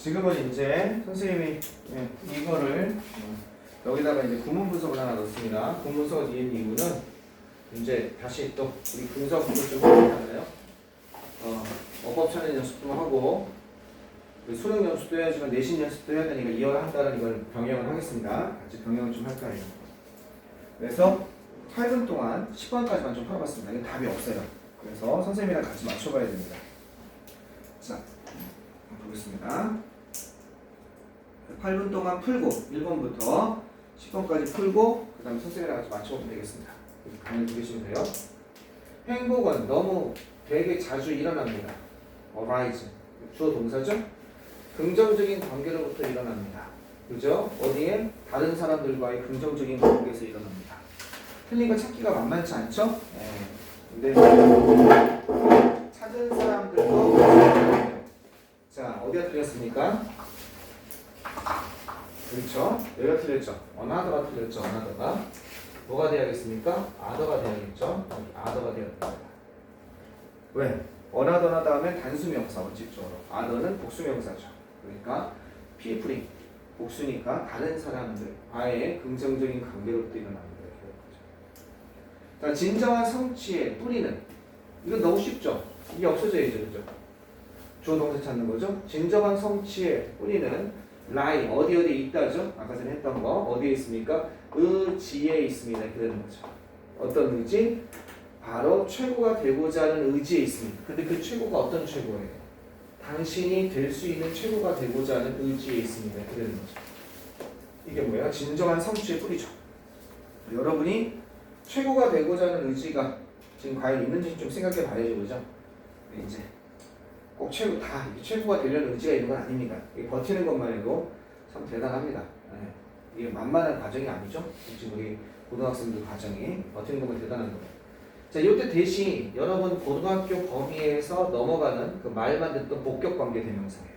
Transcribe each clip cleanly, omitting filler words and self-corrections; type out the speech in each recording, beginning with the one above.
지금은 이제 선생님이 이거를 여기다가 이제 구문 분석을 하나 넣습니다. 구문 분석을 넣은 이유는 이제 다시 또 우리 분석을 좀 해야잖아요. 어법 찾는 연습도 하고 수능 연습도 해야지만 내신 연습도 해야 되니까 이어야 한다는 걸 병행을 하겠습니다. 같이 병행을 좀 할까요? 그래서 8분 동안 10번까지만 좀 풀어봤습니다. 이게 답이 없어요. 그래서 선생님이랑 같이 맞춰봐야 됩니다. 자, 보겠습니다. 8분 동안 풀고 1번부터 10번까지 풀고 그 다음에 선생님이랑 같이 맞춰보면 되겠습니다. 가만히 보시면 돼요. 행복은 너무 되게 자주 일어납니다. arise 주어 동사죠? 긍정적인 관계로부터 일어납니다. 그죠? 어디에? 다른 사람들과의 긍정적인 관계에서 일어납니다. 틀린 거 찾기가 만만치 않죠? 네. 근데 찾은 사람들도 자, 어디가 틀렸습니까? 그렇죠? 여기가 틀렸죠? 어나더가 틀렸죠? 어나더가 뭐가 돼야겠습니까? 아더가 돼야겠죠? 아더가 되었다. 왜? 어나더나 다음에 단수명사 원칙적으로 아더는 복수명사죠. 그러니까 people이 복수니까 다른 사람들과의 긍정적인 관계로부터 일어납니다. 자, 진정한 성취의 뿌리는 이건 너무 쉽죠? 이게 없어져야죠. 그죠? 주어 동사 찾는 거죠? 진정한 성취의 뿌리는 lie 어디에 있다죠? 아까 전에 했던 거 어디에 있습니까? 의지에 있습니다. 그러는 거죠. 어떤 의지? 바로 최고가 되고자 하는 의지에 있습니다. 근데 그 최고가 어떤 최고예요? 당신이 될 수 있는 최고가 되고자 하는 의지에 있습니다. 그러는 거죠. 이게 뭐예요? 진정한 성취의 뿌리죠. 여러분이 최고가 되고자 하는 의지가 지금 과연 있는지 좀 생각해 봐야죠. 그죠? 이제 꼭 최고가 되려는 의지가 있는 건 아닙니다. 이게 버티는 것만 해도 참 대단합니다. 이게 만만한 과정이 아니죠. 지금 우리 고등학생들 과정이 버티는 것만 대단한 거예요. 자, 이때 대신 여러분 고등학교 범위에서 넘어가는 그 말만 듣던 복격 관계 대명사예요.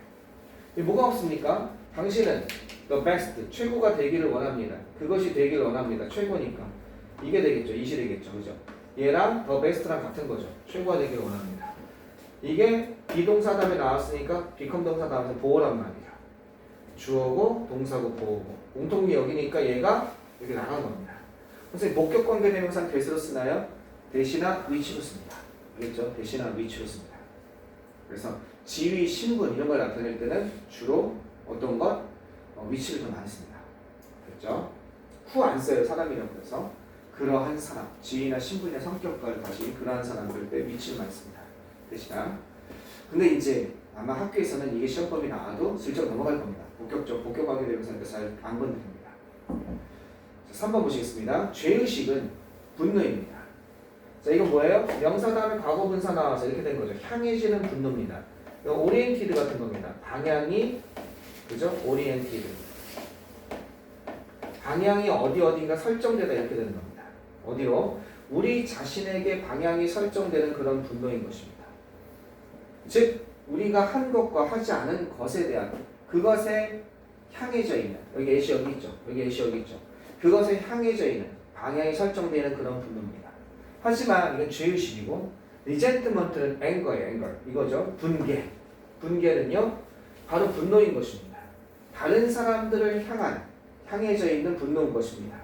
이 뭐가 없습니까? 당신은 the best 최고가 되기를 원합니다. 그것이 되기를 원합니다. 최고니까 이게 되겠죠. 이시 되겠죠. 그죠? 얘랑 the best랑 같은 거죠. 최고가 되기를 원합니다. 이게 비동사 다음에 나왔으니까 become 동사 다음에 보호란 말이야. 주어고 동사고 보호고 공통미 여기니까 얘가 여기 나간 겁니다. 선생님 복격 관계 대명사는 대수로 쓰나요? 대시나 위치로 씁니다. 알겠죠? 대시나 위치로 씁니다. 그래서 지위, 신분 이런 걸 나타낼 때는 주로 어떤 것? 위치를 더 많이 씁니다. 됐죠? 후 안 써요. 사람이라고 해서 그러한 사람, 지위나 신분이나 성격과를 가진 그러한 사람들 때 위치를 많이 씁니다. 대시나. 근데 이제 아마 학교에서는 이게 시험범위 나와도 슬쩍 넘어갈 겁니다. 복격하게 되면서 잘 안 건드립니다. 3번 보시겠습니다. 죄의식은 분노입니다. 자, 이건 뭐예요? 명사 다음에 과거 분사 나와서 이렇게 된 거죠. 향해지는 분노입니다. 이거 오리엔티드 같은 겁니다. 방향이 그죠? 오리엔티드. 방향이 어딘가 설정되다 이렇게 되는 겁니다. 어디로? 우리 자신에게 방향이 설정되는 그런 분노인 것입니다. 즉 우리가 한 것과 하지 않은 것에 대한 그것에 향해져 있는 여기 애시 여기 있죠. 여기 애시 여기 있죠. 그것에 향해져 있는 방향이 설정되는 그런 분노입니다. 하지만 이건 죄의식이고 resentment는 anger예요. 이거죠. 분개는요 바로 분노인 것입니다. 다른 사람들을 향해져 있는 분노인 것입니다.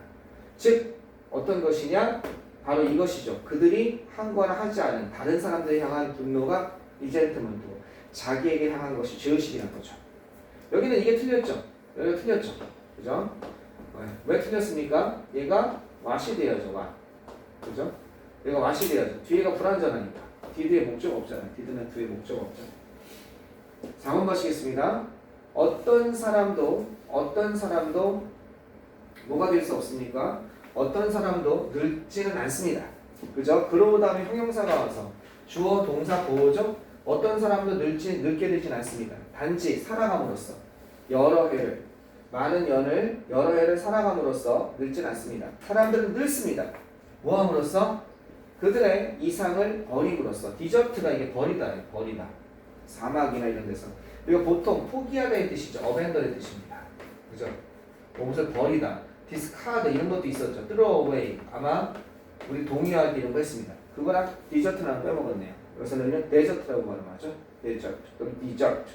즉 어떤 것이냐 바로 이것이죠. 그들이 한 거나 하지 않은 다른 사람들을 향한 분노가 resentment고 자기에게 향한 것이 죄의식이라는 거죠. 여기는 이게 틀렸죠. 여기가 틀렸죠. 그죠? 왜 틀렸습니까? 얘가 what이 돼야죠. 그죠? 얘가 what이 돼야죠. 뒤에가 불완전하니까. did에 목적 없잖아요. did는 뒤에 목적 없잖아요. 4번 보시겠습니다. 어떤 사람도 뭐가 될 수 없습니까? 어떤 사람도 늙지는 않습니다. 그죠? 그러고 다음에 형용사가 와서 주어 동사 보호죠? 어떤 사람도 늙게 되진 않습니다. 단지 살아감으로써 여러 해를 살아감으로써 늙진 않습니다. 사람들은 늙습니다. 뭐함으로써? 그들의 이상을 버림으로써. 디저트가 이게 버리다. 사막이나 이런 데서. 이거 보통 포기하다의 뜻이죠. 어벤더의 뜻입니다. 그죠? 무엇을 버리다. 디스카드 이런 것도 있었죠. throw away. 아마 우리 동의할 때 이런 거 했습니다. 그거랑 디저트랑 빼먹었네요. 여기서는 데저트라고 발음하죠. 데저트. 그럼 디저트.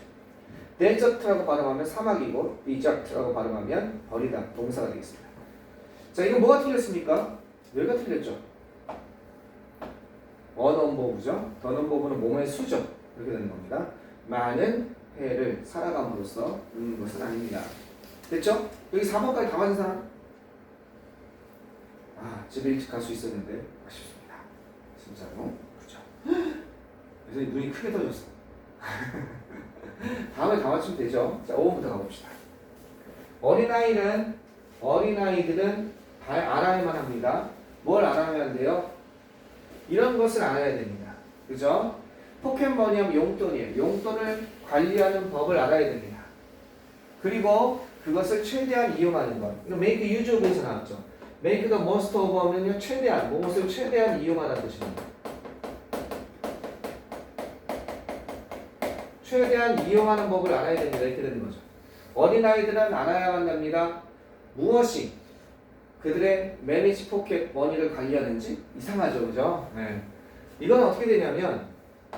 데저트라고 발음하면 사막이고 디저트라고 발음하면 버리다 동사가 되겠습니다. 자, 이거 뭐가 틀렸습니까? 여기가 틀렸죠. 어넌버브죠. 더넌버브는 뭐뭐의 수죠. 이렇게 되는 겁니다. 많은 해를 살아감으로써 것은 아닙니다. 됐죠? 여기 4번까지 다 맞은 사람? 아, 집에 일찍 갈 수 있었는데 아쉽습니다. 진짜로. 그렇죠. 그래서 눈이 크게 떠졌어. 다음에 다 맞추면 되죠. 자, 5번부터 가봅시다. 어린아이들은 다 알아야만 합니다. 뭘 알아야 돼요? 이런 것을 알아야 됩니다. 그죠? 포켓머니하면 용돈이에요. 용돈을 관리하는 법을 알아야 됩니다. 그리고 그것을 최대한 이용하는 것. 이거 make use of에서 나왔죠. make the most of 하면요, 최대한, 무엇을 최대한 이용하라는 뜻입니다. 최대한 이용하는 법을 알아야 됩니다. 이렇게 되는 거죠. 어린아이들은 알아야만 합니다. 무엇이 그들의 매니지 포켓 머니를 관리하는지. 이상하죠, 그죠? 네. 이건 어떻게 되냐면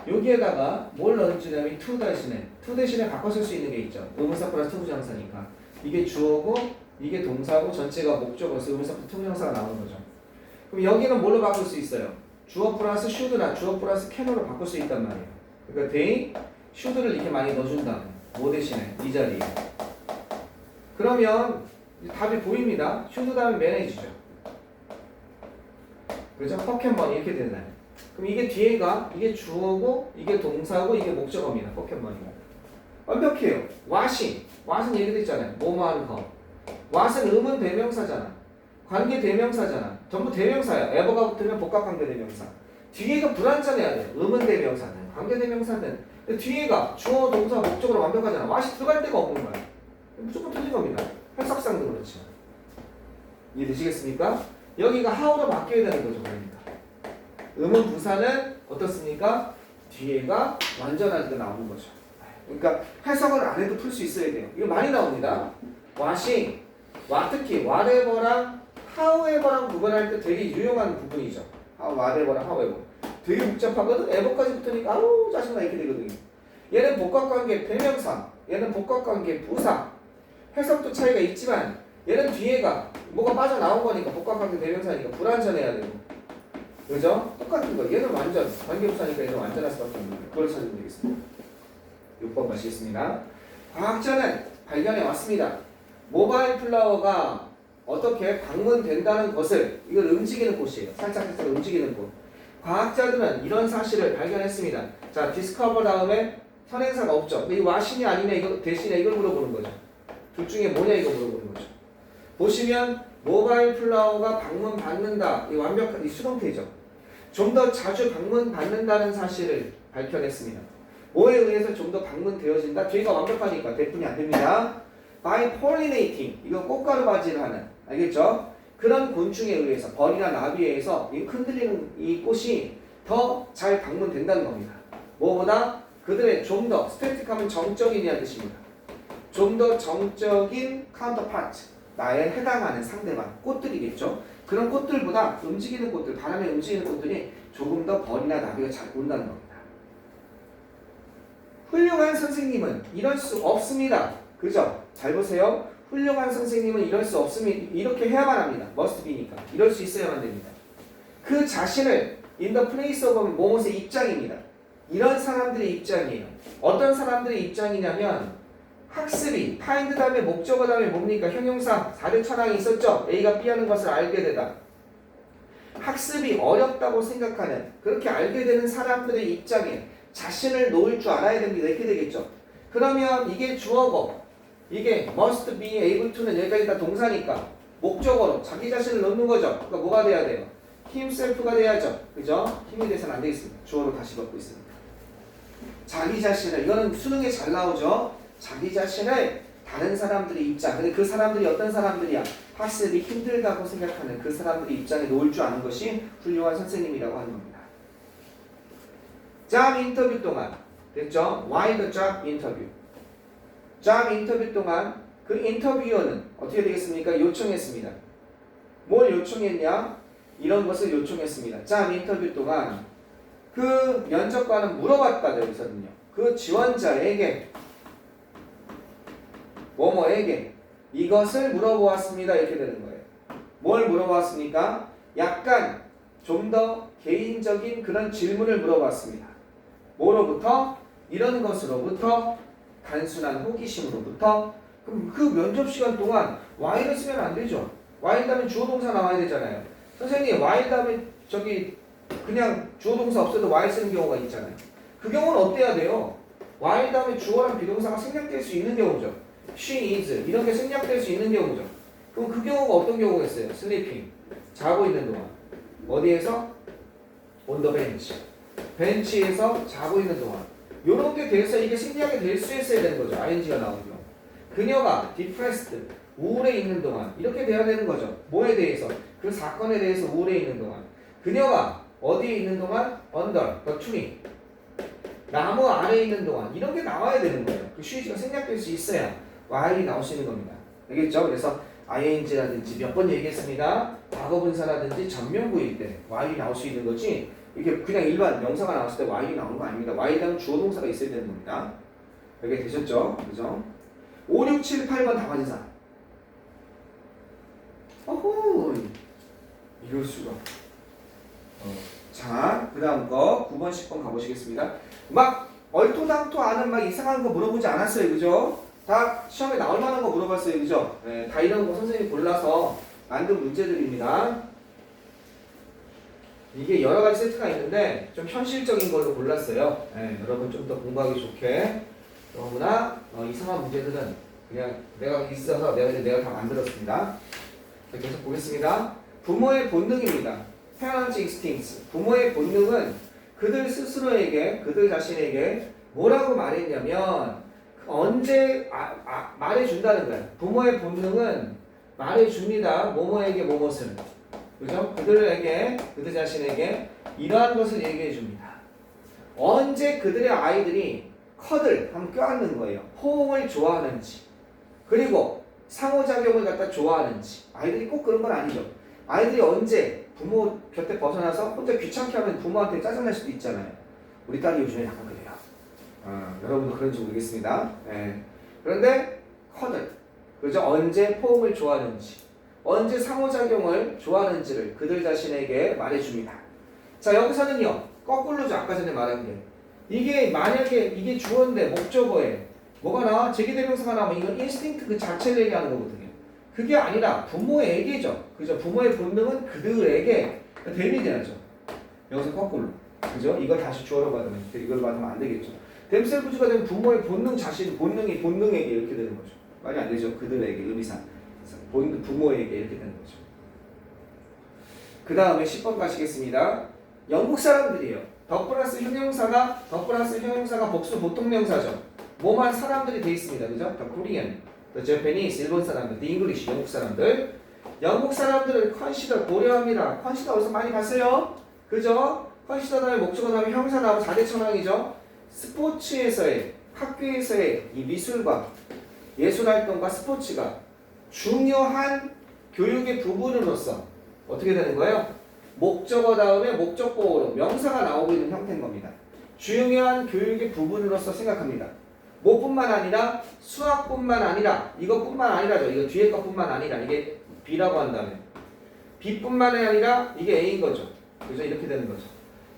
여기에다가 뭘 넣어주냐면 to 대신에 바꿔 쓸 수 있는 게 있죠. 의문사 플러스 투부정사니까 이게 주어고 이게 동사고 전체가 목적어서 의문사 플러스 투부정사가 나오는 거죠. 그럼 여기는 뭘로 바꿀 수 있어요? 주어 플러스 should나 주어 플러스 can으로 바꿀 수 있단 말이에요. 그러니까 they should를 이렇게 많이 넣어준다면 뭐 대신에 이 자리에 그러면 답이 보입니다. should 다음에 manage죠. 그죠? 포켓머니 이렇게 되나요? 그럼 이게 뒤에가 이게 주어고 이게 동사고 이게 목적어입니다. 포켓머니가 완벽해요. what은 얘기됐잖아요. 뭐뭐 하는 거. what은 의문 대명사잖아. 관계 대명사잖아. 전부 대명사야. ever가 붙으면 복합관계 대명사. 뒤에가 불완전해야 돼요. 의문 대명사는 관계 대명사는 뒤에가 주어 동사 목적으로 완벽하잖아. what이 들어갈 데가 없는 거야. 무조건 틀린 겁니다. 해석상도 그렇죠. 이해되시겠습니까? 여기가 how로 바뀌어야 되는 거죠. 그러니까 의문 부사는 어떻습니까? 뒤에가 완전하게 나오는 거죠. 그러니까 해석을 안 해도 풀 수 있어야 돼요. 이거 많이 나옵니다. what이 특히 whatever랑 however랑 구분할 때 되게 유용한 부분이죠. whatever랑 however 되게 복잡하거든. ever까지 붙으니까 아우 짜증나 이렇게 되거든요. 얘는 복합관계 대명사, 얘는 복합관계 부사. 해석도 차이가 있지만 얘는 뒤에가 뭐가 빠져나온 거니까 복합관계 대명사니까 불완전해야 되고, 그죠? 똑같은 거. 얘는 완전 관계부사니까 얘는 완전할 수밖에 없는 거예요. 그걸 찾으면 되겠습니다. 6번 마시겠습니다. 과학자는 발견해 왔습니다. 모바일 플라워가 어떻게 방문된다는 것을, 이걸 움직이는 곳이에요. 살짝 움직이는 곳. 과학자들은 이런 사실을 발견했습니다. 자, discover 다음에 선행사가 없죠. 이 what이냐 아니냐 이거 대신에 이걸 물어보는 거죠. 둘 중에 뭐냐 이거 물어보는 거죠. 보시면 모바일 플라워가 방문받는다. 이 완벽한 이 수동태죠. 좀 더 자주 방문받는다는 사실을 밝혀냈습니다. 뭐에 의해서 좀 더 방문되어진다? 뒤가 완벽하니까 대뿐이 안 됩니다. By pollinating, 이거 꽃가루 바지를 하는, 알겠죠? 그런 곤충에 의해서, 벌이나 나비에 의해서 이 흔들리는 이 꽃이 더 잘 방문된다는 겁니다. 뭐보다 그들의 좀 더, 스태틱하면 정적인이라는 뜻입니다. 좀 더 정적인 counterpart, 나에 해당하는 상대방, 꽃들이겠죠? 그런 꽃들보다 움직이는 꽃들, 바람에 움직이는 꽃들이 조금 더 벌이나 나비가 잘 온다는 겁니다. 훌륭한 선생님은 이럴 수 없습니다. 그죠? 잘 보세요. 훌륭한 선생님은 이럴 수 없습니다. 이렇게 해야만 합니다. must be니까. 이럴 수 있어야만 됩니다. 그 자신을 in the place of 뭐뭐의 입장입니다. 이런 사람들의 입장이에요. 어떤 사람들의 입장이냐면 학습이 find 다음에 목적어 다음에 뭡니까? 형용사 4대 천왕이 있었죠. A가 B 하는 것을 알게 되다. 학습이 어렵다고 생각하는, 그렇게 알게 되는 사람들의 입장에 자신을 놓을 줄 알아야 됩니다. 이렇게 되겠죠. 그러면 이게 주어고 이게 must be able to는 여기까지 다 동사니까 목적어로 자기 자신을 넣는 거죠. 그러니까 뭐가 돼야 돼요? himself가 돼야죠. 그죠? 힘이 돼서는 안 되겠습니다. 주어로 다시 받고 있습니다. 자기 자신을, 이거는 수능에 잘 나오죠. 자기 자신을 다른 사람들의 입장, 근데 그 사람들이 어떤 사람들이야? 학습이 힘들다고 생각하는 그 사람들의 입장에 놓을 줄 아는 것이 훌륭한 선생님이라고 하는 겁니다. job 인터뷰 동안, 됐죠? Why the job interview? job 인터뷰 동안 그 인터뷰어는 어떻게 되겠습니까? 요청했습니다. 뭘 요청했냐? 이런 것을 요청했습니다. job 인터뷰 동안 그 면접관은 물어봤다 여기서는요. 그 지원자에게 뭐뭐에게 이것을 물어보았습니다. 이렇게 되는 거예요. 뭘 물어보았습니까? 약간 좀 더 개인적인 그런 질문을 물어봤습니다. 뭐로부터? 이런 것으로부터, 단순한 호기심으로부터. 그럼 그 면접 시간 동안 while을 쓰면 안 되죠. while 다음에 주어 동사 나와야 되잖아요. 선생님 while 다음에 저기 그냥 주어 동사 없어도 while 쓰는 경우가 있잖아요. 그 경우는 어때야 돼요? while 다음에 주어랑 비동사가 생략될 수 있는 경우죠. she is 이런 게 생략될 수 있는 경우죠. 그럼 그 경우가 어떤 경우가 있어요? sleeping 자고 있는 동안 어디에서? on the bench 벤치에서 자고 있는 동안 요런 게 돼서 이게 생략이 될 수 있어야 되는 거죠. ing가 나오는 경우. 그녀가 depressed 우울해 있는 동안 이렇게 돼야 되는 거죠. 뭐에 대해서? 그 사건에 대해서 우울해 있는 동안. 그녀가 어디에 있는 동안? under the tree 나무 아래에 있는 동안 이런 게 나와야 되는 거예요. 그 쉬지가 생략될 수 있어야 while이 나올 수 있는 겁니다. 알겠죠? 그래서 ing라든지 몇 번 얘기했습니다. 과거분사라든지 전면부일 때 while이 나올 수 있는 거지 이게 그냥 일반 명사가 나왔을 때 while이 나오는 거 아닙니다. while 다음 주어 동사가 있어야 되는 겁니다. 이렇게 되셨죠? 그죠? 5, 6, 7, 8번 다반사. 어허 이럴 수가. 자, 그 다음 거 9번, 10번 가보시겠습니다. 막 얼토당토 아는 막 이상한 거 물어보지 않았어요. 그죠? 다 시험에 나올 만한 거 물어봤어요. 그죠? 네, 다 이런 거 선생님이 골라서 만든 문제들입니다. 이게 여러 가지 세트가 있는데 좀 현실적인 걸로 골랐어요. 네, 여러분 좀 더 공부하기 좋게. 너무나 이상한 문제들은 그냥 내가 있어서 내가 다 만들었습니다. 자, 계속 보겠습니다. 부모의 본능입니다. Parents' instincts. 부모의 본능은 그들 스스로에게, 그들 자신에게 뭐라고 말했냐면 언제 말해준다는 거야. 부모의 본능은 말해줍니다. 뭐뭐에게 뭐뭇을. 그죠? 그들에게, 그들 자신에게 이러한 것을 얘기해 줍니다. 언제 그들의 아이들이 커들 하면 껴안는 거예요. 호응을 좋아하는지 그리고 상호작용을 갖다 좋아하는지. 아이들이 꼭 그런 건 아니죠. 아이들이 언제 부모 곁에 벗어나서 혼자 귀찮게 하면 부모한테 짜증날 수도 있잖아요. 우리 딸이 요즘에 약간 그래요. 여러분도 그런지 모르겠습니다. 네. 그런데 커들 그죠? 언제 포옹을 좋아하는지 언제 상호작용을 좋아하는지를 그들 자신에게 말해줍니다. 자, 여기서는요 거꾸로죠. 아까 전에 말한 게 이게 만약에 이게 주어인데 목적어에 뭐가 나와? 제기대명사가 나오면 이건 인스팅트 그 자체를 얘기하는 거거든요. 그게 아니라 부모에게죠. 그죠? 부모의 본능은 그들에게 대입이 돼야죠. 여기서 거꾸로. 그죠? 이걸 다시 주어로 받으면 이걸 받으면 안 되겠죠. 댐셀부즈가 되면 부모의 본능 자신, 본능이 본능에게 이렇게 되는 거죠. 말이 안 되죠. 그들에게 의미상. 부모에게 이렇게 되는 거죠. 그 다음에 10번 가시겠습니다. 영국 사람들이에요. 더 플러스 형용사가 복수 보통명사죠. 뭐만 사람들이 돼 있습니다. 그죠? The Korean, the Japanese, 일본 사람들, the English, 영국 사람들. 영국 사람들을 consider, 고려합니다. consider 어디서 많이 봤어요? 그죠? consider 다음에 목적어 다음에 형사 나오고 자대천왕이죠. 스포츠에서의, 학교에서의 이 미술과 예술활동과 스포츠가 중요한 교육의 부분으로서 어떻게 되는 거예요? 목적어 다음에 목적보호로 명사가 나오고 있는 형태인 겁니다. 중요한 교육의 부분으로서 생각합니다. 뭐뿐만 아니라 수학뿐만 아니라 이것뿐만 아니라죠. 이거 뒤에 것뿐만 아니라 이게 B라고 한다면 B뿐만이 아니라 이게 A인 거죠. 그래서 이렇게 되는 거죠.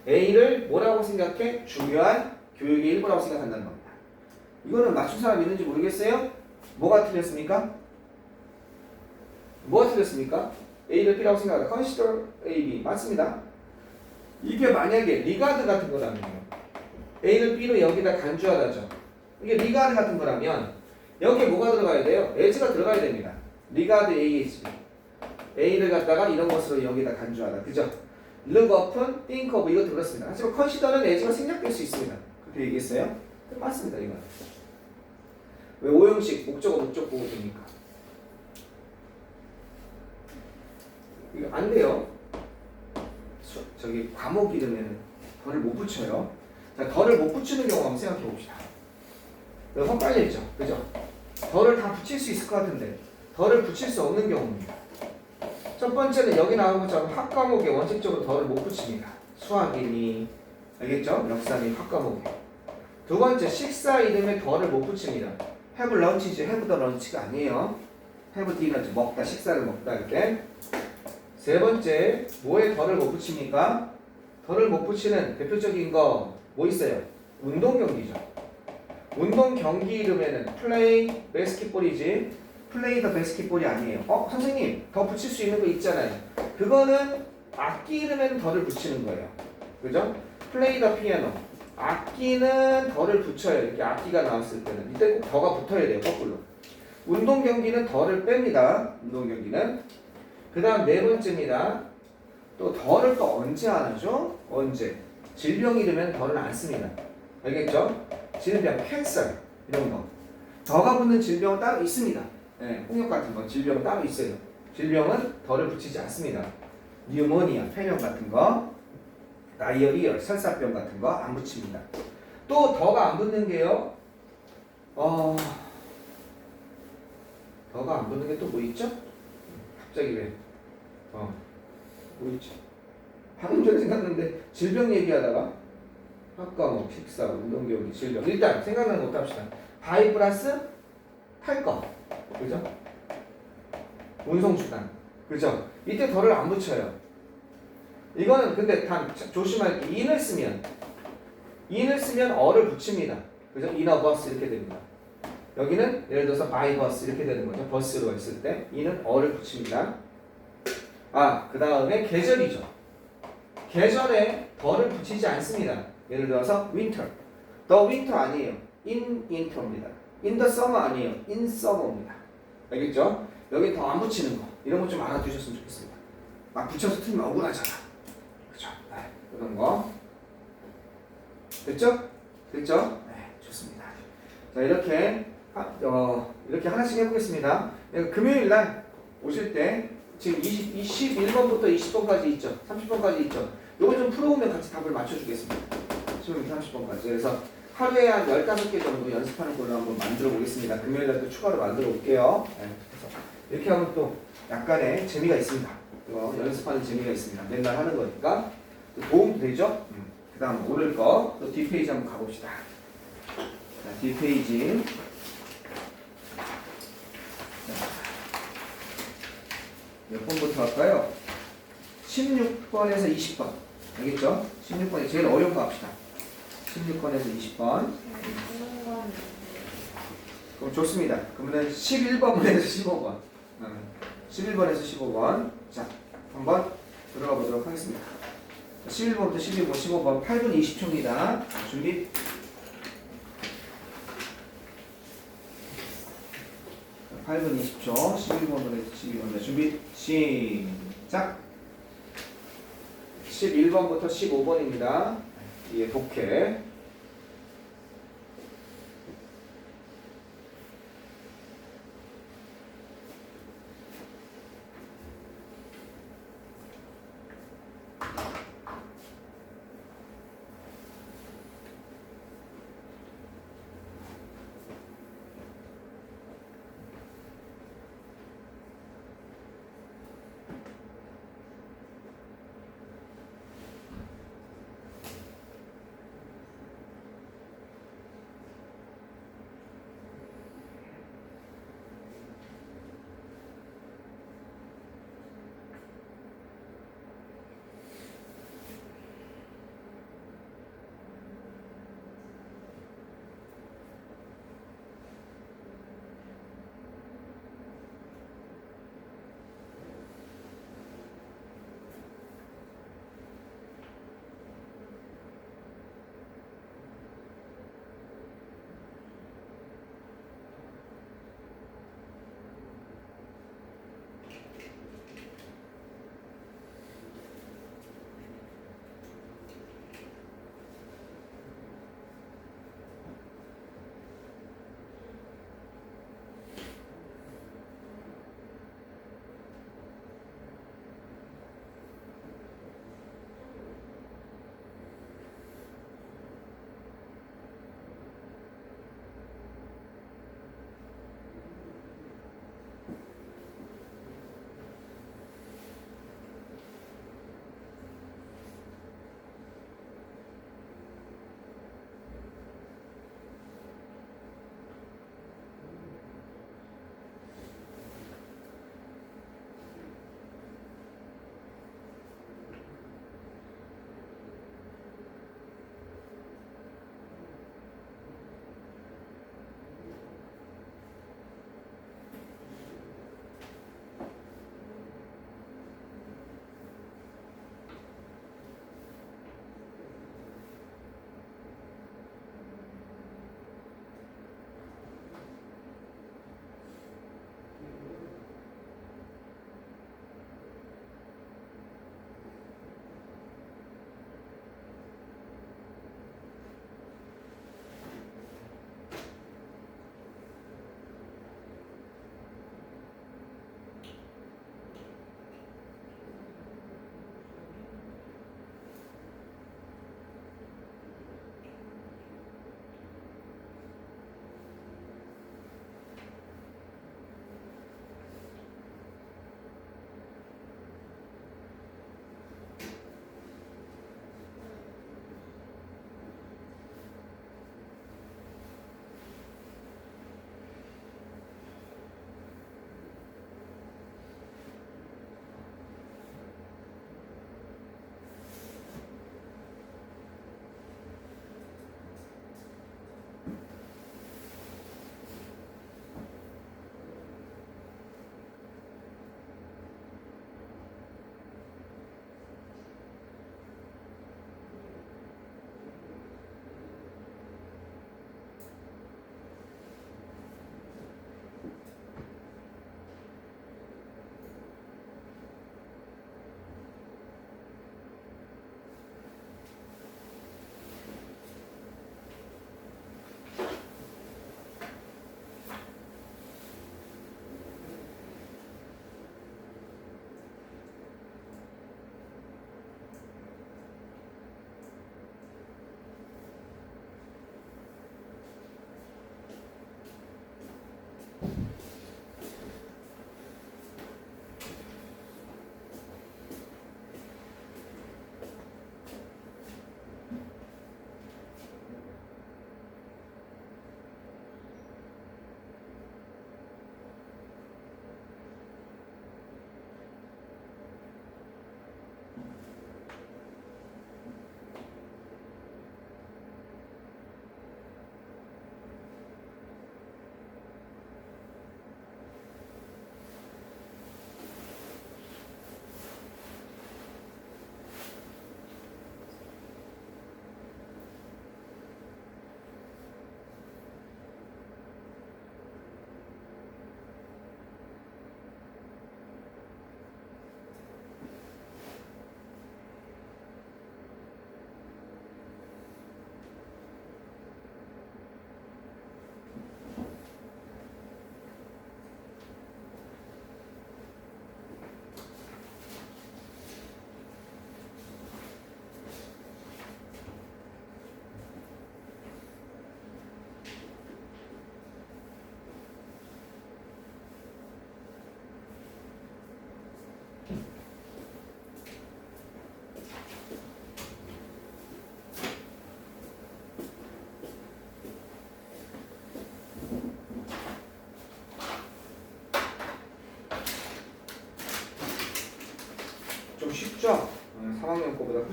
A를 뭐라고 생각해? 중요한 교육의 일부라고 생각한다는 겁니다. 이거는 맞춘 사람 있는지 모르겠어요? 뭐가 틀렸습니까? 뭐가 틀렸습니까? A를 B라고 생각하다. Consider A, B. 맞습니다. 이게 만약에 리가드 같은 거라면요. A를 B로 여기다 간주하다죠. 이게 리가드 같은 거라면 여기에 뭐가 들어가야 돼요? as가 들어가야 됩니다. 리가드 as. A를 갖다가 이런 것으로 여기다 간주하다. 그죠? look up은 think of 이거 들었습니다. 하지만 consider는 as가 생략될 수 있습니다. 그렇게 얘기했어요? 맞습니다. 이건. 왜 오형식 목적어 목적 보고 됩니까? 이거 안 돼요. 저기 과목 이름에는 덜을 못 붙여요. 자, 덜을 못 붙이는 경우 한번 생각해 봅시다. 헛갈려있죠? 그죠? 덜을 다 붙일 수 있을 것 같은데 덜을 붙일 수 없는 경우입니다. 첫 번째는 여기 나온 것처럼 학과목에 원칙적으로 덜을 못 붙입니다. 수학이니 알겠죠? 역사니 학과목에. 두 번째 식사 이름에 덜을 못 붙입니다. have lunch지 have the lunch가 아니에요. have dinner 먹다 식사를 먹다 이렇게. 세 번째 뭐에 덜을 못 붙입니까? 덜을 못 붙이는 대표적인 거 뭐 있어요? 운동 경기죠. 운동 경기 이름에는 play basketball이지 play the basketball이 아니에요. 선생님 더 붙일 수 있는 거 있잖아요. 그거는 악기 이름에는 덜을 붙이는 거예요. 그죠? play the piano 악기는 덜을 붙여요. 이렇게 악기가 나왔을 때는 이때 꼭 더가 붙어야 돼요. 거꾸로. 운동 경기는 덜을 뺍니다. 운동 경기는. 그 다음 네 번째입니다. 또 덜을 또 언제 안 하죠? 언제? 질병 이름에는 덜을 안 씁니다. 알겠죠? 질병, 캔서 이런 거. 더가 붙는 질병은 따로 있습니다. 네, 홍역 같은 거 질병은 따로 있어요. 질병은 덜을 붙이지 않습니다. 뉴모니아, 폐렴 같은 거, 다이어리얼, 설사병 같은 거 안 붙입니다. 또 더가 안 붙는 게요. 더가 안 붙는 게 또 뭐 있죠? 갑자기 왜? 뭐 있지? 방금 전에 생각났는데 질병 얘기하다가 학과목, 식사, 운동경기, 질병 일단 생각나는 것부터 합시다. 바이 플러스 탈 거, 그죠? 운송수단, 그죠? 이때 덜을 안 붙여요. 이거는 근데 단 조심할 게 in을 쓰면 어를 붙입니다. 그죠? in a bus 이렇게 됩니다. 여기는 예를 들어서 by bus 이렇게 되는 거죠. 버스로 했을 때 in은 어를 붙입니다. 그 다음에 계절이죠. 계절에 덜을 붙이지 않습니다. 예를 들어서 winter. the winter 아니에요. in winter입니다. in the summer 아니에요. in summer입니다. 알겠죠? 여기 더 안 붙이는 거. 이런 거 좀 알아두셨으면 좋겠습니다. 막 붙여서 틀리면 억울하잖아. 그죠? 네, 이런 거. 됐죠? 됐죠? 네, 좋습니다. 자, 이렇게 하나씩 해보겠습니다. 금요일 날 오실 때 지금 21번부터 20번까지 있죠. 30번까지 있죠. 요거 좀 풀어오면 같이 답을 맞춰주겠습니다. 10번부터 30번까지. 그래서 하루에 한 15개 정도 연습하는 걸로 한번 만들어 보겠습니다. 금요일 날 또 추가로 만들어 볼게요. 네, 그래서 이렇게 하면 또 약간의 재미가 있습니다. 연습하는 재미가 있습니다. 맨날 하는 거니까 도움도 되죠? 그 다음 오늘 거 또 뒷페이지 한번 가봅시다. 자, 뒷페이지 몇 번부터 할까요? 16번에서 20번 알겠죠? 16번이 제일 어려운 거 합시다. 16번에서 20번 그럼 좋습니다. 그러면 11번에서 15번 11번에서 15번 자 한번 들어가 보도록 하겠습니다. 11번부터 12번, 15번 8분 20초입니다. 준비. 자, 8분 20초 11번부터 12번 준비 시작. 11번부터 15번입니다. 이게 독해.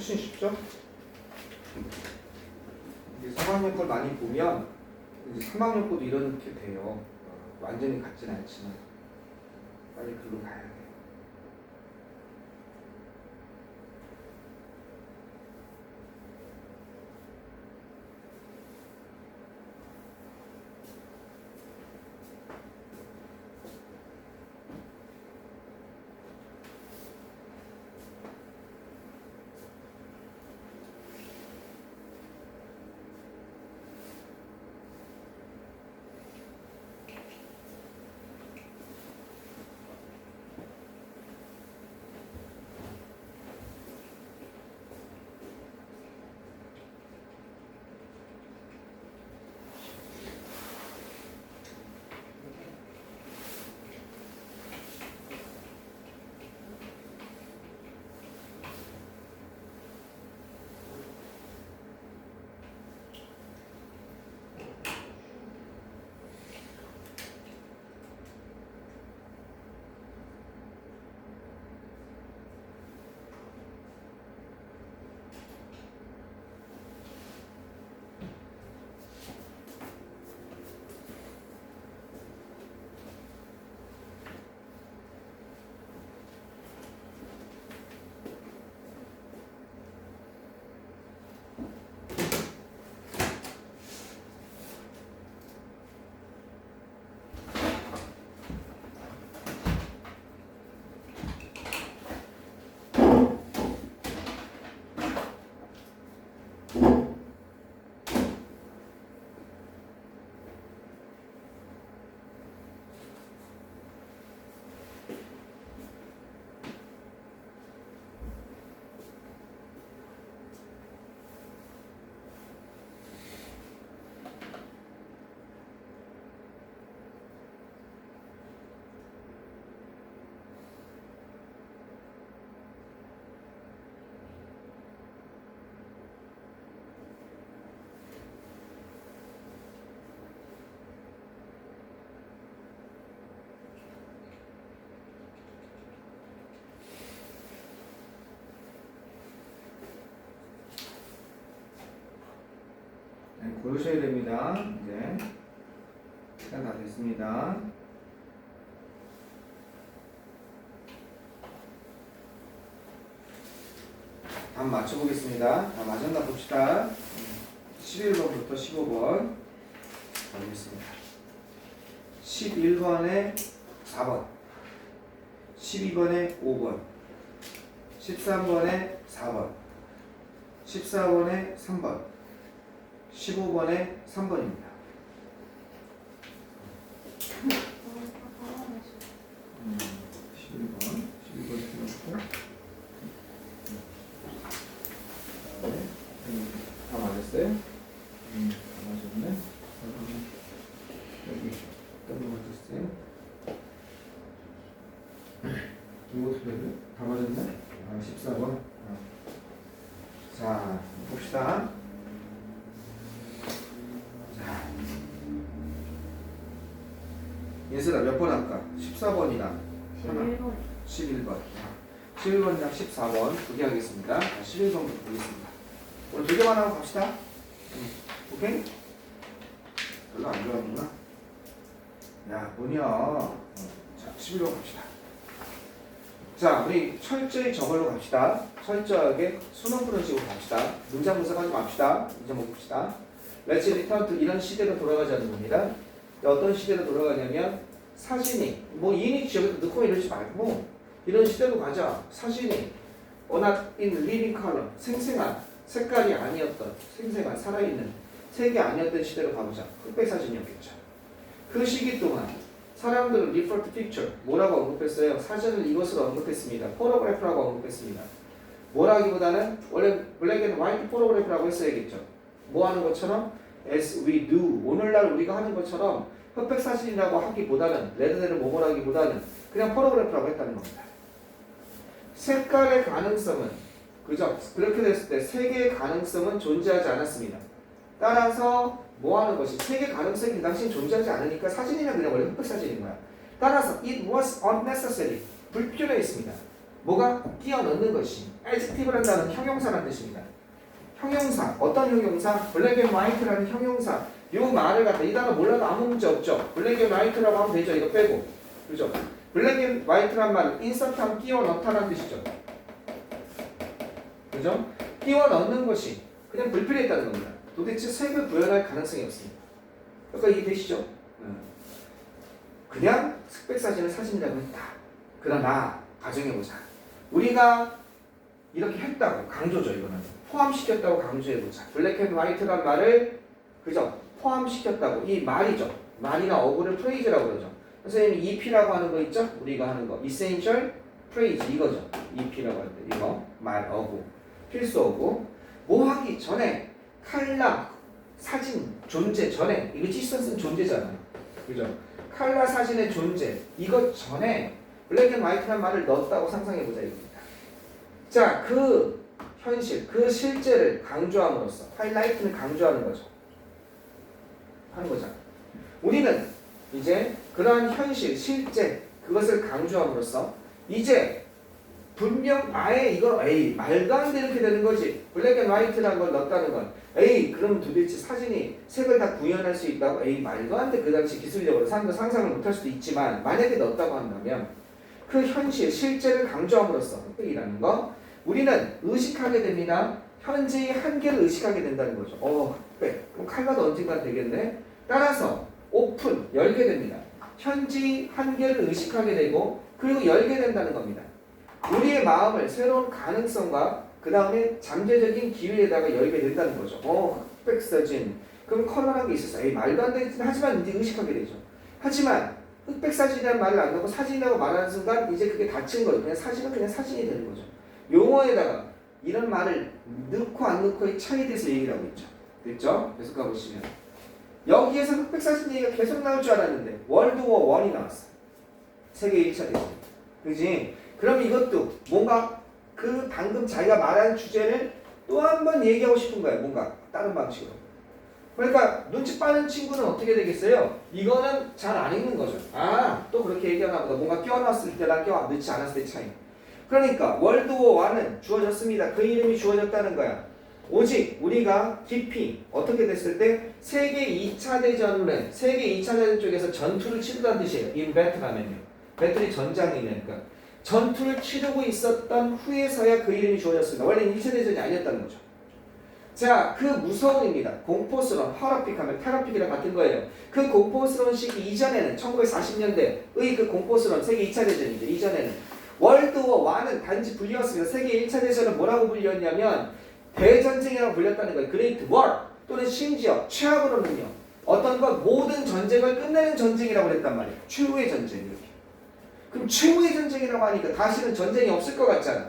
훨씬 쉽죠? 이제 3학년 걸 많이 보면 이제 3학년 것도 이렇게 돼요. 완전히 같진 않지만 빨리 글로 가야 돼요. 고르셔야 됩니다. 이제 시간 다 됐습니다. 답 맞춰보겠습니다. 다 맞았나 봅시다. 11번부터 15번 가보겠습니다. 11번에 4번, 12번에 5번, 13번에 4번, 14번에 3번, 15번에 3번입니다. 11번 틀렸고 다 맞았어요? 다 맞았네. 여기 W 맞았어요? 이거 어떻게 해야 돼? 다 맞았네? 14번. 자, 봅시다. 얘들아 몇 번 할까? 14번이랑 11번. 11번. 11번이랑 14번 두 개 하겠습니다. 11번부터 보겠습니다. 오늘 두 개만 하고 갑시다. 오케이? 별로 안 좋아하는구나. 야, 뭐냐. 자, 11번 갑시다. 자, 우리 철저히 저걸로 갑시다. 철저하게 수능 푸는 식으로 갑시다. 문장 분석하지 맙시다. 이제 뭐 봅시다. Let's return to 이런 시대로 돌아가자는 겁니다. 어떤 시대로 돌아가냐면 사진이 뭐 이니치 여기다 넣고 이러지 말고 이런 시대로 가자. 사진이 not in living color 생생한 색깔이 아니었던 생생한 살아있는 색이 아니었던 시대로 가보자. 흑백 사진이었겠죠. 그 시기 동안 사람들은 refer to picture 뭐라고 언급했어요? 사진을 이것으로 언급했습니다. 포토그래프라고 언급했습니다. 뭐라기보다는 원래 블랙 앤 화이트 포토그래프라고 했어야겠죠. 뭐 하는 것처럼 as we do 오늘날 우리가 하는 것처럼 흑백 사진이라고 하기보다는 레드데를 모모라기보다는 그냥 포토그래프라고 했다는 겁니다. 색깔의 가능성은 그죠? 그렇게 됐을 때 색의 가능성은 존재하지 않았습니다. 따라서 뭐 하는 것이 색의 가능성이 그 당시엔 존재하지 않으니까 사진이면 그냥 원래 흑백 사진인 거야. 따라서 it was unnecessary 불필요했습니다. 뭐가? 끼워 넣는 것이. adjective라는 단어는 형용사라는 뜻입니다. 형용사. 어떤 형용사? black and white라는 형용사. 요 말을 갖다 이 단어 몰라도 아무 문제 없죠. black and white라고 하면 되죠. 이거 빼고. 그죠? black and white란 말은 insert하면 끼워 넣다라는 뜻이죠. 그죠? 끼워 넣는 것이 그냥 불필요했다는 겁니다. 도대체 색을 구현할 가능성이 없습니다. 그러니까 이게 되시죠? 그냥 흑백 사진을 사진이라고 했다. 그러나 가정해보자. 우리가 이렇게 했다고 강조죠. 이거는 포함시켰다고 강조해보자. 블랙 앤 화이트란 말을 그죠? 포함시켰다고. 이 말이죠. 말이나 어구를 프레이즈라고 그러죠. 선생님이 EP라고 하는 거 있죠? 우리가 하는 거 essential phrase 이거죠. EP라고 할 때 이거 말 어구 필수 어구 뭐 하기 전에 칼라 사진 존재 전에 이거 지선스는 존재잖아요. 그죠? 칼라 사진의 존재 이것 전에 블랙 앤 화이트란 말을 넣었다고 상상해보자 이겁니다. 자, 그 현실, 그 실제를 강조함으로써 하이라이트는 강조하는 거죠. 하는 거잖아. 우리는 이제 그러한 현실, 실제 그것을 강조함으로써 이제 분명 아예 이거 에이 말도 안 돼 이렇게 되는 거지. 블랙 앤 화이트라는 걸 넣었다는 건 에이 그럼 도대체 사진이 색을 다 구현할 수 있다고 에이 말도 안 돼. 그 당시 기술력으로 사람도 상상을 못할 수도 있지만 만약에 넣었다고 한다면 그 현실, 실제를 강조함으로써 흑백이라는 거 우리는 의식하게 됩니다. 현재의 한계를 의식하게 된다는 거죠. 흑백. 그럼 칼라도 언젠가 되겠네. 따라서 오픈, 열게 됩니다. 현지 한계를 의식하게 되고 그리고 열게 된다는 겁니다. 우리의 마음을 새로운 가능성과 그 다음에 잠재적인 기회에다가 열게 된다는 거죠. 흑백 사진. 그럼 컬러라는 게 있었어. 에이 말도 안 되지. 하지만 이제 의식하게 되죠. 하지만 흑백 사진이라는 말을 안 넣고 사진이라고 말하는 순간 이제 그게 닫힌 거예요. 그냥 사진은 그냥 사진이 되는 거죠. 용어에다가 이런 말을 넣고 안 넣고의 차이에 대해서 얘기를 하고 있죠. 됐죠? 계속 가보시면 여기에서 흑백 사진 얘기가 계속 나올 줄 알았는데 월드워 1이 나왔어. 세계 1차 대전. 그지? 그럼 이것도 뭔가 그 방금 자기가 말한 주제를 또 한 번 얘기하고 싶은 거예요. 뭔가 다른 방식으로. 그러니까 눈치 빠른 친구는 어떻게 되겠어요? 이거는 잘 안 읽는 거죠. 또 그렇게 얘기하나 보다. 뭔가 껴놨을 때랑 넣지 않았을 때 차이. 그러니까 월드워 1은 주어졌습니다. 그 이름이 주어졌다는 거야. 오직 우리가 깊이 어떻게 됐을 때 세계 2차 대전을 세계 2차 대전 쪽에서 전투를 치르다는 뜻이에요. in battle하면요. 배틀이 전장이니까 전투를 치르고 있었던 후에서야 그 이름이 주어졌습니다. 원래는 1차 대전이 아니었다는 거죠. 자, 그 무서움입니다. 공포스러운, 허라픽하면 테러픽이랑 같은 거예요. 그 공포스러운 시기 이전에는 1940년대의 그 공포스러운 세계 2차 대전이죠. 이전에는 월드워 1은 단지 불리웠습니다. 세계 1차 대전은 뭐라고 불렸냐면 대전쟁이라고 불렸다는 거예요. 그레이트 워 또는 심지어 최악으로는요. 어떤 것 모든 전쟁을 끝내는 전쟁이라고 그랬단 말이에요. 최후의 전쟁 이렇게. 그럼 최후의 전쟁이라고 하니까 다시는 전쟁이 없을 것 같잖아.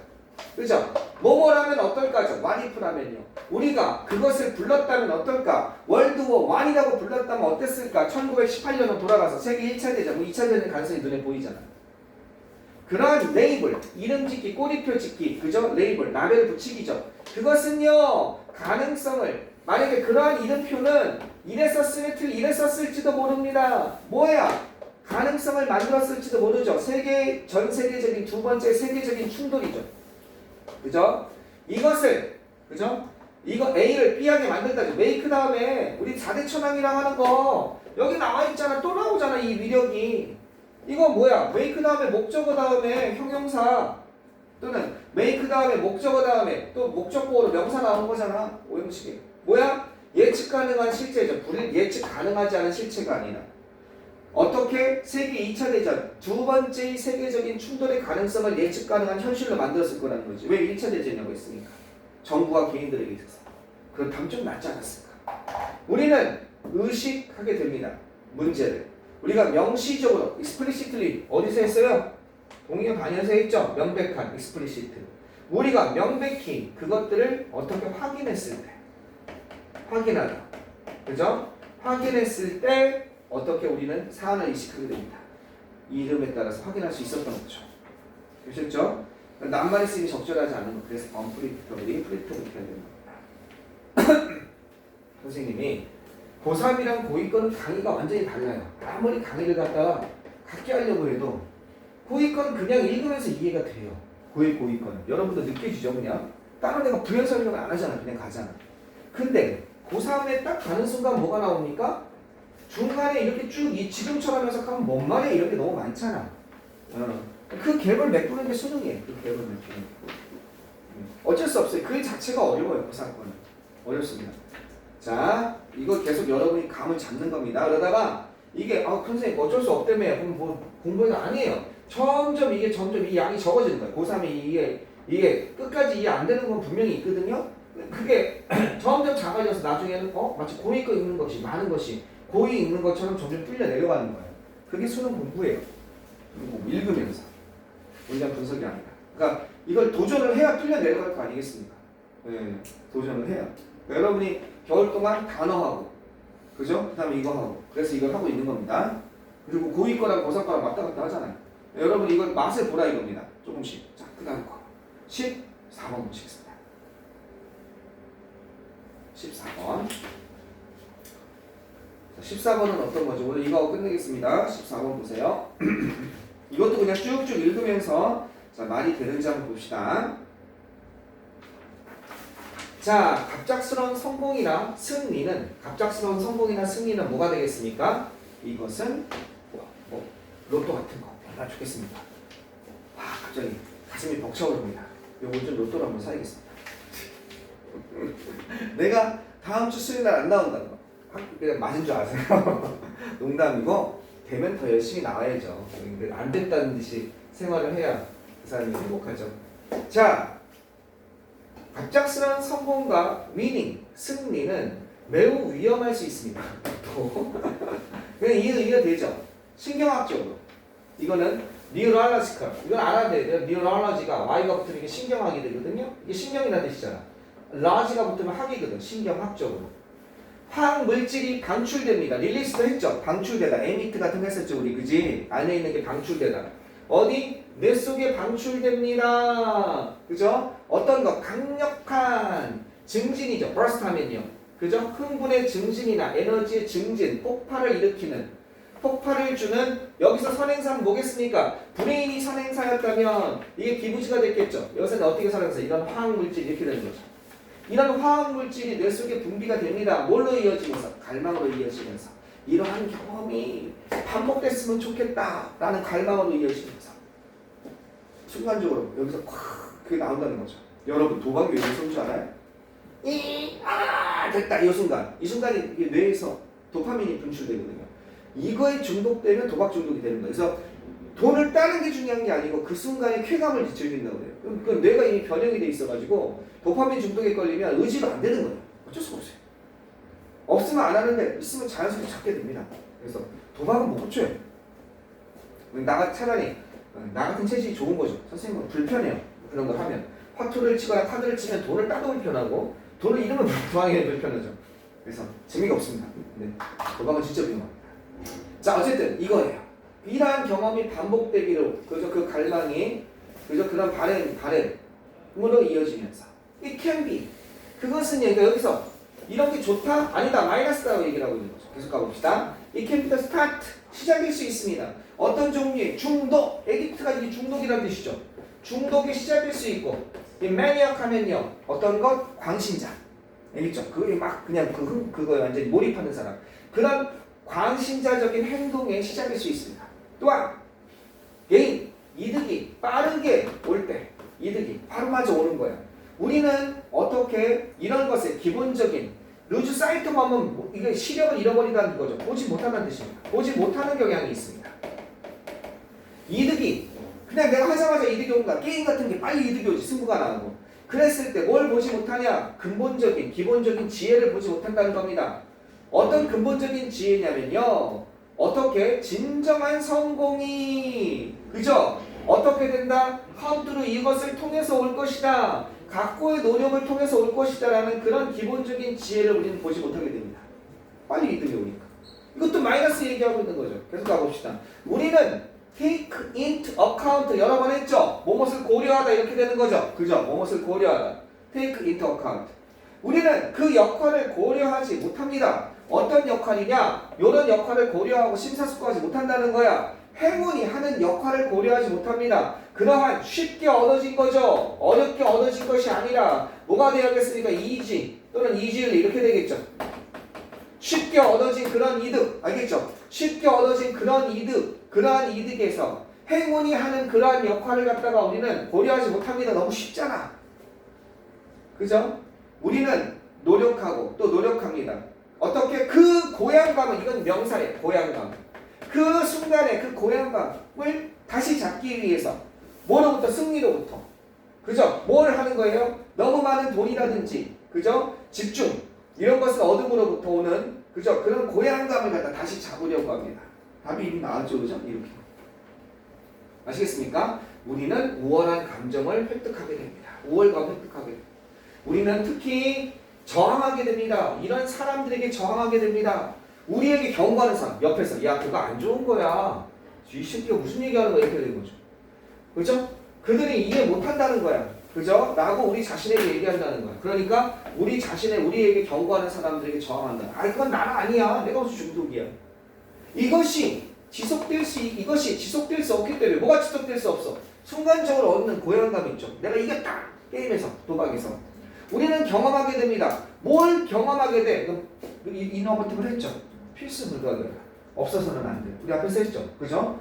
그죠? 뭐뭐라면 어떨까죠? 와니프라면요. 우리가 그것을 불렀다면 어떨까? 월드워 1이라고 불렀다면 어땠을까? 1918년으로 돌아가서 세계 1차 대전, 2차 대전 가능성이 눈에 보이잖아. 그런 레이블, 이름 짓기, 꼬리표 짓기, 그죠? 레이블, 라벨 붙이기죠. 그것은요, 가능성을, 만약에 그러한 이름표는 이래 썼으면 이래 썼을지도 모릅니다. 뭐야? 가능성을 만들었을지도 모르죠. 전 세계적인 두 번째 세계적인 충돌이죠. 그죠? 이것을, 그죠? 이거 A를 B하게 만든다죠. 메이크 다음에 우리 4대 천왕이라고 하는 거, 여기 나와 있잖아. 또 나오잖아, 이 위력이. 이거 뭐야? 메이크 다음에 목적어 다음에 형용사 또는 메이크 다음에 목적어 다음에 또 목적보어로 명사 나오는 거잖아. 오형식이. 뭐야? 예측 가능한 실체죠. 예측 가능하지 않은 실체가 아니라. 어떻게? 세계 2차 대전 두 번째의 세계적인 충돌의 가능성을 예측 가능한 현실로 만들었을 거라는 거지. 왜 1차 대전이라고 했으니까. 정부와 개인들에게 있어서. 그렇다면 좀 낫지 않았을까? 우리는 의식하게 됩니다. 문제를. 우리가 명시적으로 explicitly 어디서 했어요? 동의어 반연서 했죠? 명백한 explicit. 우리가 명백히 그것들을 어떻게 확인했을 때 확인하다. 그죠? 확인했을 때 어떻게 우리는 사안을 의식하게 됩니다. 이 이름에 따라서 확인할 수 있었던 거죠. 되셨죠? 낱말의 쓰임이 적절하지 않은 것. 그래서 unpredictably, predictably 해야 되는 겁니다. 선생님이 고3이랑 고2거는 강의가 완전히 달라요. 아무리 강의를 갖다가 갖게 하려고 해도 고2거는 그냥 읽으면서 이해가 돼요. 고위권은. 여러분도 느껴지죠 그냥? 다른 애가 부연 설명을 안 하잖아. 그냥 가잖아. 근데 고3에 딱 가는 순간 뭐가 나옵니까? 중간에 이렇게 쭉 이 지금처럼 해석하면 뭔 말이야 이런 게 너무 많잖아. 그 갭을 메꾸는 게 수능이에요. 그 갭을 메꾸는 게. 어쩔 수 없어요. 그 자체가 어려워요. 고3거는. 어렵습니다. 자, 이거 계속 여러분이 감을 잡는 겁니다. 그러다가 이게 선생님 어쩔 수 없다며 그럼 뭐 공부해도 아니에요. 점점 이 양이 적어지는 거예요. 고3이 이게 끝까지 이해 안 되는 건 분명히 있거든요. 그게 점점 작아져서 나중에는 마치 고2 거 읽는 것이 많은 것이 고2 읽는 것처럼 점점 뚫려 내려가는 거예요. 그게 수능 공부예요. 읽으면서 문장 분석이 아니라. 그러니까 이걸 도전을 해야 뚫려 내려갈 거 아니겠습니까? 네, 도전을 해야. 그러니까 여러분이 겨울 동안 단어하고, 그죠? 그 다음에 이거 하고, 그래서 이걸 하고 있는 겁니다. 그리고 고2 거랑 고3 거랑 왔다 갔다 하잖아요. 여러분 이건 맛을 보라 이겁니다. 조금씩. 자, 그 다음 거. 14번 보시겠습니다. 14번. 14번은 어떤 거죠? 오늘 이거 하고 끝내겠습니다. 14번 보세요. 이것도 그냥 쭉쭉 읽으면서 자, 말이 되는지 한번 봅시다. 자, 갑작스러운 성공이나 승리는 뭐가 되겠습니까? 이것은 로또 같은 거. 얼마나 좋겠습니다. 갑자기 가슴이 벅차오릅니다. 요거 좀 로또를 한번 사야겠습니다. 내가 다음 주 수요일 날 안 나온다는 거. 그냥 맞은 줄 아세요? 농담이고 되면 더 열심히 나와야죠. 안 됐다는 듯이 생활을 해야 그 사람이 행복하죠. 자, 갑작스러운 성공과 위닝, 승리는 매우 위험할 수 있습니다. 그냥 이해가 되죠? 신경학적으로. 이거는 뉴럴러지컬. 이건 알아야 돼요. 뉴럴러지가 Y가 붙으면 이게 신경학이 되거든요. 이게 신경이라는 뜻이잖아. 러지가 붙으면 학이거든. 신경학적으로. 화학 물질이 방출됩니다. 릴리스도 했죠. 방출되다. 에미트 같은 거 했었죠. 우리 그지? 안에 있는 게 방출되다. 어디? 뇌 속에 방출됩니다. 그죠? 어떤 거? 강력한 증진이죠. burst 하면요. 그죠? 흥분의 증진이나 에너지의 증진, 폭발을 일으키는 폭발을 주는 여기서 선행사는 뭐겠습니까? 브레인이 선행사였다면 이게 기부지가 됐겠죠. 여기서는 어떻게 선행사? 이런 화학물질이 이렇게 되는 거죠. 이런 화학물질이 뇌 속에 분비가 됩니다. 뭘로 이어지면서? 갈망으로 이어지면서. 이러한 경험이 반복됐으면 좋겠다라는 갈망으로 이어지면서 순간적으로 여기서 콱 그게 나온다는 거죠. 여러분 도박이 왜 무서운 줄 알아요? 됐다 이 순간이 이게 뇌에서 도파민이 분출되거든요. 이거에 중독되면 도박 중독이 되는 거예요. 그래서 돈을 따는 게 중요한 게 아니고 그 순간의 쾌감을 즐긴다고 해요. 그 뇌가 이미 변형이 돼 있어가지고 도파민 중독에 걸리면 의지가 안 되는 거예요. 어쩔 수가 없어요. 없으면 안 하는데 있으면 자연스럽게 찾게 됩니다. 그래서 도박은 못 고쳐요. 차라리 나 같은 체질이 좋은 거죠. 선생님은 불편해요. 그런 걸 하면 화투를 치거나 카드를 치면 돈을 따도 불편하고 돈을 잃으면 도박이 불편하죠. 그래서 재미가 없습니다. 네. 도박은 진짜 위험합니다. 자, 어쨌든 이거예요. 이러한 경험이 반복되기로 그죠? 그 갈망이 그죠? 그런 바램으로 이어지면서 it can be 그것은 그러니까 여기서 이런 게 좋다? 아니다. 마이너스다고 얘기를 하고 있는 거죠. 계속 가봅시다. it can be the start 시작일 수 있습니다. 어떤 종류의 중독 에딕트가 이게 중독이라는 뜻이죠. 중독의 시작일 수 있고 이 매니악 하면요 어떤 것? 광신자 알겠죠? 그게 막 그냥 그거에 완전히 몰입하는 사람 그런 광신자적인 행동의 시작일 수 있습니다. 또한 개인 이득이 빠르게 올 때 이득이 바로 맞아 오는 거야. 우리는 어떻게 이런 것에 기본적인 루즈 사이트만 하면 이게 시력을 잃어버린다는 거죠. 보지 못한다는 뜻입니다. 보지 못하는 경향이 있습니다. 이득이 그냥 내가 하자마자 이득이 온다. 게임 같은 게 빨리 이득이 오지. 승부가 나오고. 그랬을 때 뭘 보지 못하냐? 근본적인 기본적인 지혜를 보지 못한다는 겁니다. 어떤 근본적인 지혜냐면요. 어떻게 진정한 성공이 그죠? 어떻게 된다? how 이것을 통해서 올 것이다. 각고의 노력을 통해서 올 것이다 라는 그런 기본적인 지혜를 우리는 보지 못하게 됩니다. 빨리 이득이 오니까. 이것도 마이너스 얘기하고 있는 거죠. 계속 가봅시다. 우리는 take into account 여러 번 했죠. 뭐뭇을 고려하다 이렇게 되는 거죠. 그죠? 뭐뭇을 고려하다. take into account. 우리는 그 역할을 고려하지 못합니다. 어떤 역할이냐? 이런 역할을 고려하고 심사숙고하지 못한다는 거야. 행운이 하는 역할을 고려하지 못합니다. 그러한 쉽게 얻어진 거죠. 어렵게 얻어진 것이 아니라 뭐가 되어야겠습니까? 이지 또는 이지율 이렇게 되겠죠. 쉽게 얻어진 그런 이득, 알겠죠? 쉽게 얻어진 그런 이득, 그러한 이득에서 행운이 하는 그러한 역할을 갖다가 우리는 고려하지 못합니다. 너무 쉽잖아. 그죠? 우리는 노력하고 또 노력합니다. 어떻게 그 고향감은, 이건 명사예요. 고향감. 그 순간에 그 고향감을 다시 잡기 위해서 뭐로부터? 승리로부터. 그죠? 뭘 하는 거예요? 너무 많은 돈이라든지, 그죠? 집중 이런 것은 어둠으로부터 오는, 그죠? 그런 고향감을 갖다 다시 잡으려고 합니다. 답이 이미 나왔죠, 그죠? 이렇게. 아시겠습니까? 우리는 우월한 감정을 획득하게 됩니다. 우월감 획득하게 됩니다. 우리는 특히 저항하게 됩니다. 이런 사람들에게 저항하게 됩니다. 우리에게 경고하는 사람 옆에서, 야 그거 안 좋은 거야, 이 새끼가 무슨 얘기하는 거야, 이렇게 되는 거죠. 그죠? 그들이 이해 못한다는 거야. 그죠? 라고 우리 자신에게 얘기한다는 거야. 그러니까 우리에게 경고하는 사람들에게 저항한다. 아 그건 나는 아니야, 내가 무슨 중독이야. 이것이 지속될 수 없기 때문에. 뭐가 지속될 수 없어? 순간적으로 얻는 고향감 있죠. 내가 이겼다, 게임에서, 도박에서. 우리는 경험하게 됩니다. 뭘 경험하게 돼? 이너버티브를 했죠. 필수 불가결. 없어서는 안 돼. 우리 앞에서 했죠. 그죠?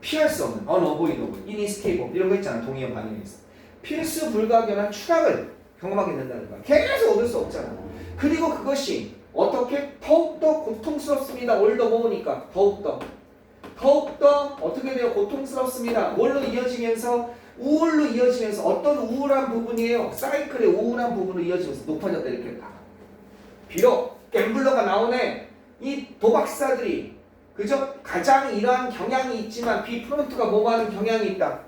피할 수 없는 unavoidable, inescapable 이런 거 있잖아. 동의어 반응이 있어. 필수 불가결한 추락을 경험하게 된다는 거야. 계속 얻을 수 없잖아. 그리고 그것이 어떻게 더욱더 고통스럽습니다. 올더 모으니까 더욱더 어떻게 돼요? 고통스럽습니다. 뭘로 이어지면서? 우울로 이어지면서. 어떤 우울한 부분이에요? 사이클의 우울한 부분으로 이어지면서 높아졌다, 이렇게 가. 비록 갬블러가 나오네. 이 도박사들이, 그죠? 가장 이러한 경향이 있지만, 비프론트가 뭐하는 경향이 있다.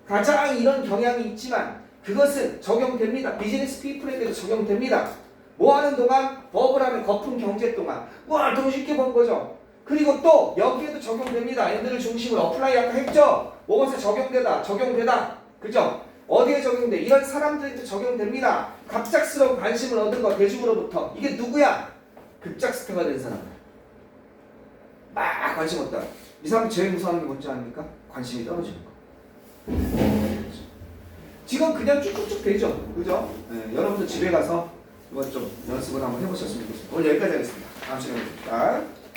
가장 이런 경향이 있지만 그것은 적용됩니다. 비즈니스 피플에게도 적용됩니다. 뭐하는 동안? 버블 하면 거품 경제 동안 더 쉽게 번 거죠. 그리고 또 여기에도 적용됩니다. 얘들을 중심으로 어플라이 아까 했죠? 무엇에 적용되다. 그죠? 어디에 적용돼? 이런 사람들한테 적용됩니다. 갑작스러운 관심을 얻은 거, 대중으로부터. 이게 누구야? 급작스타가 된 사람. 막 관심 얻다. 이 사람이 제일 무서워하는 게 뭔지 아닙니까? 관심이 떨어지는 거. 지금 그냥 쭉쭉쭉 되죠? 그죠? 네, 여러분들 집에 가서 이거 좀 연습을 한번 해보셨으면 좋겠습니다. 오늘 여기까지 하겠습니다. 다음 시간에 뵙겠습니다.